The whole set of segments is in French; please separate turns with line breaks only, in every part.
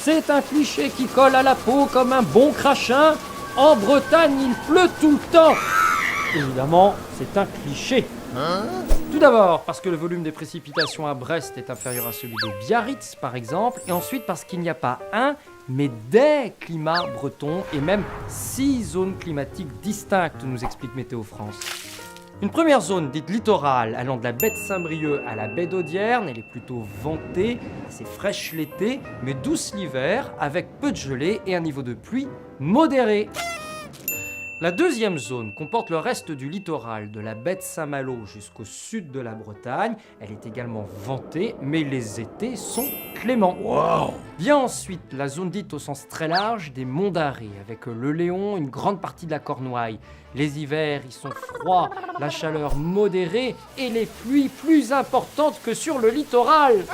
C'est un cliché qui colle à la peau comme un bon crachin. En Bretagne, il pleut tout le temps. Évidemment, c'est un cliché. Tout d'abord, parce que le volume des précipitations à Brest est inférieur à celui de Biarritz, par exemple, et ensuite parce qu'il n'y a pas un, mais des climats bretons, et même 6 zones climatiques distinctes, nous explique Météo France. Une première zone dite littorale, allant de la baie de Saint-Brieuc à la baie d'Audierne, elle est plutôt ventée, assez fraîche l'été, mais douce l'hiver, avec peu de gelée et un niveau de pluie modéré. La deuxième zone comporte le reste du littoral, de la baie de Saint-Malo jusqu'au sud de la Bretagne. Elle est également ventée, mais les étés sont cléments. Wow. Vient ensuite la zone dite au sens très large des Monts d'Arrée, avec le Léon, une grande partie de la Cornouaille. Les hivers y sont froids, la chaleur modérée et les pluies plus importantes que sur le littoral.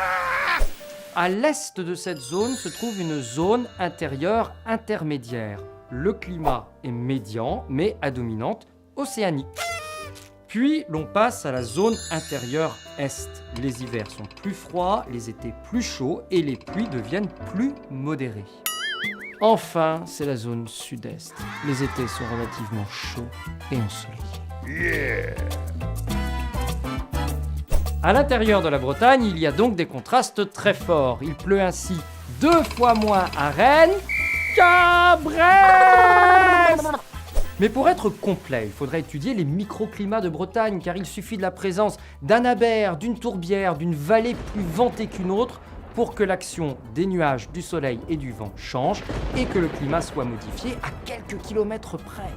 À l'est de cette zone se trouve une zone intérieure intermédiaire. Le climat est médian, mais à dominante océanique. Puis l'on passe à la zone intérieure est. Les hivers sont plus froids, les étés plus chauds et les pluies deviennent plus modérées. Enfin, c'est la zone sud-est. Les étés sont relativement chauds et ensoleillés. À l'intérieur de la Bretagne, il y a donc des contrastes très forts. Il pleut ainsi 2 fois moins à Rennes qu'à Brest. Mais pour être complet, il faudrait étudier les microclimats de Bretagne, car il suffit de la présence d'un aber, d'une tourbière, d'une vallée plus ventée qu'une autre pour que l'action des nuages, du soleil et du vent change et que le climat soit modifié à quelques kilomètres près.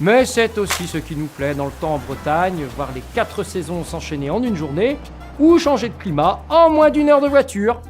Mais c'est aussi ce qui nous plaît dans le temps en Bretagne, voir les 4 saisons s'enchaîner en une journée ou changer de climat en moins d'1 heure de voiture.